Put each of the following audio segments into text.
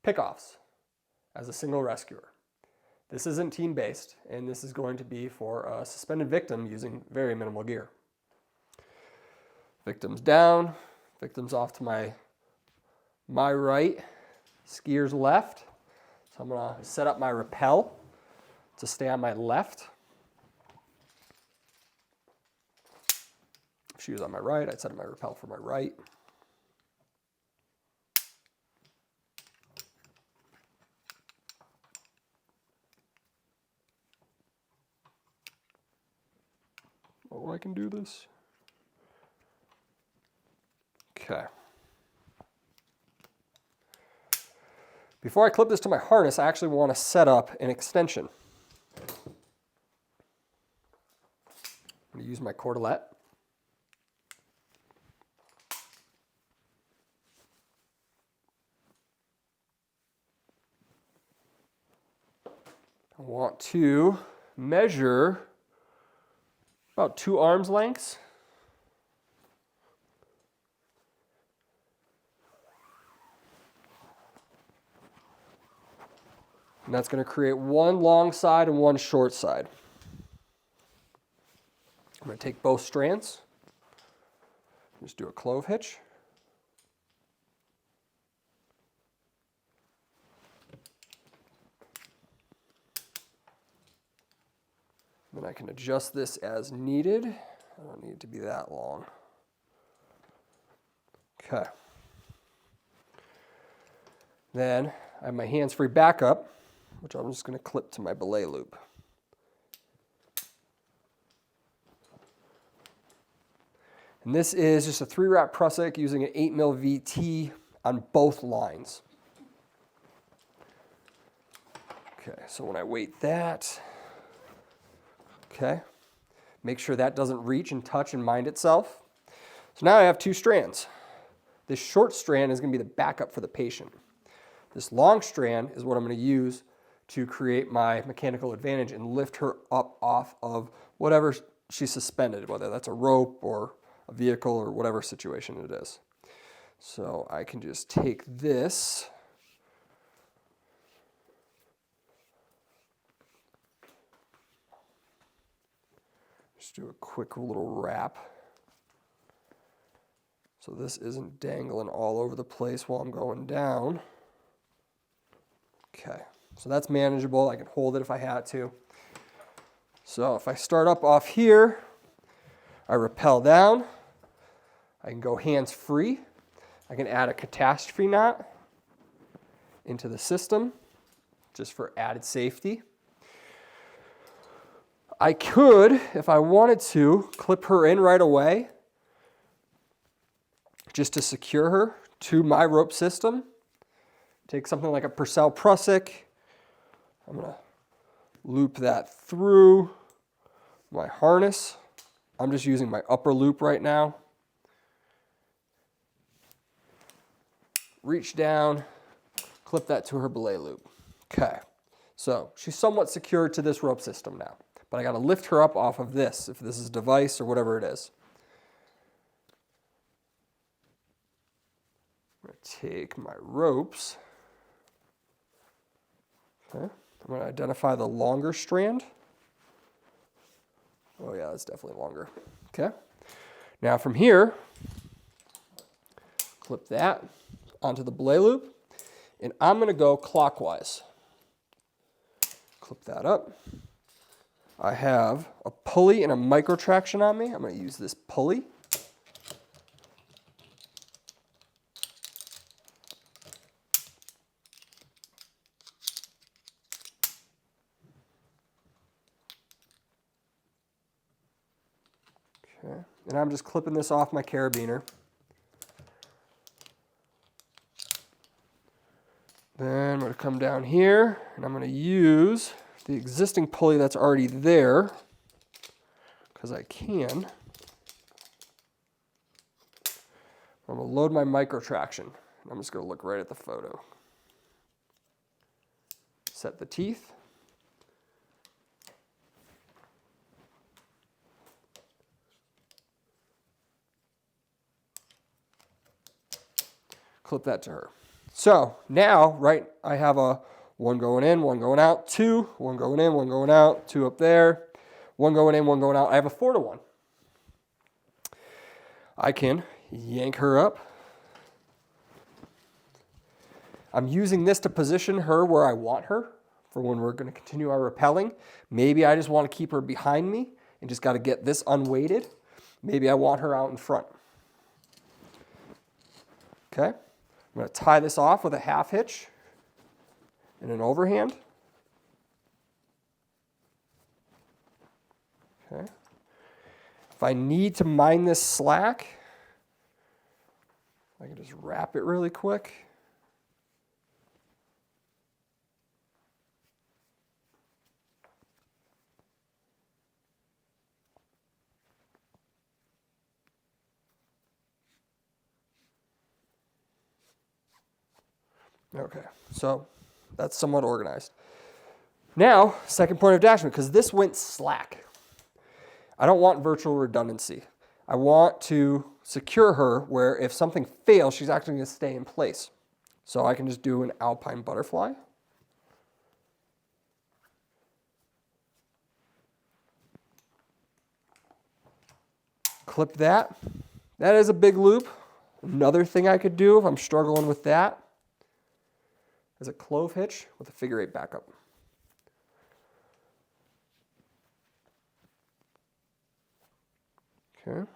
pickoffs as a single rescuer. This isn't team-based, and this is going to be for a suspended victim using very minimal gear. Victim's down, victim's off to my right, skier's left. So I'm gonna set up my rappel to stay on my left. If she was on my right, I'd set up my rappel for my right. Oh, I can do this. Okay. Before I clip this to my harness, I actually want to set up an extension. I'm going to use my cordelette. I want to measure about 2 arms lengths. And that's going to create one long side and one short side. I'm going to take both strands, just do a clove hitch. Then I can adjust this as needed. I don't need it to be that long. Okay. Then I have my hands-free backup, which I'm just going to clip to my belay loop. And this is just a 3-wrap prusik using an 8mm VT on both lines. Okay, so when I weight that, okay, make sure that doesn't reach and touch and mind itself. So now I have 2 strands. This short strand is going to be the backup for the patient. This long strand is what I'm going to use to create my mechanical advantage and lift her up off of whatever she's suspended, whether that's a rope or a vehicle or whatever situation it is. So I can just take this, just do a quick little wrap so this isn't dangling all over the place while I'm going down. Okay, so that's manageable. I can hold it if I had to. So if I start up off here, I rappel down. I can go hands free. I can add a catastrophe knot into the system just for added safety. I could, if I wanted to, clip her in right away just to secure her to my rope system. Take something like a Purcell prusik. I'm going to loop that through my harness. I'm just using my upper loop right now. Reach down, clip that to her belay loop. Okay, so she's somewhat secured to this rope system now, but I got to lift her up off of this, if this is a device or whatever it is. I'm going to take my ropes. Okay, I'm going to identify the longer strand. Oh yeah, that's definitely longer. Okay, now from here, clip that onto the belay loop, and I'm going to go clockwise. Clip that up. I have a pulley and a micro traction on me. I'm going to use this pulley. Okay, and I'm just clipping this off my carabiner. Then I'm going to come down here and I'm going to use the existing pulley that's already there, because I can. I'm going to load my micro traction. I'm just going to look right at the photo. Set the teeth. Clip that to her. So now, right, I have a one going in, one going out, two, one going in, one going out, two up there, one going in, one going out. I have a 4-to-1. I can yank her up. I'm using this to position her where I want her for when we're going to continue our rappelling. Maybe I just want to keep her behind me and just got to get this unweighted. Maybe I want her out in front. Okay, I'm going to tie this off with a half hitch and an overhand. Okay. If I need to mind this slack, I can just wrap it really quick. Okay, so that's somewhat organized. Now, second point of attachment, because this went slack. I don't want virtual redundancy. I want to secure her where if something fails, she's actually going to stay in place. So I can just do an alpine butterfly. Clip that. That is a big loop. Another thing I could do if I'm struggling with that is a clove hitch with a figure 8 backup. Okay.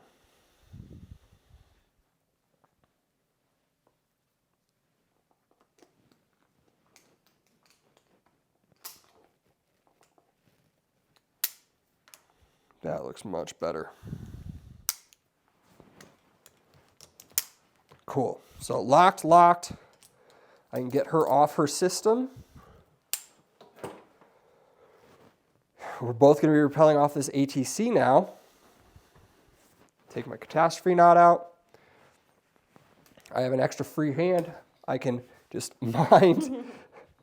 That looks much better. Cool. So locked. I can get her off her system. We're both going to be rappelling off this ATC now. Take my catastrophe knot out. I have an extra free hand. I can just mind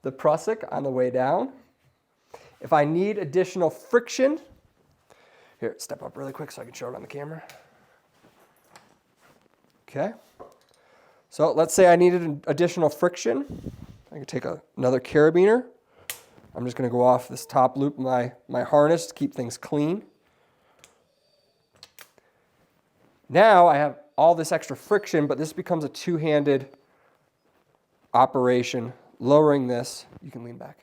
the prusik on the way down. If I need additional friction, here, step up really quick so I can show it on the camera. Okay. So let's say I needed an additional friction. I can take another carabiner. I'm just going to go off this top loop of my harness to keep things clean. Now I have all this extra friction, but this becomes a two-handed operation. Lowering this, you can lean back.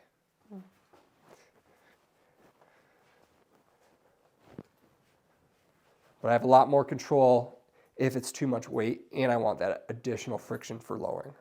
But I have a lot more control if it's too much weight and I want that additional friction for lowering.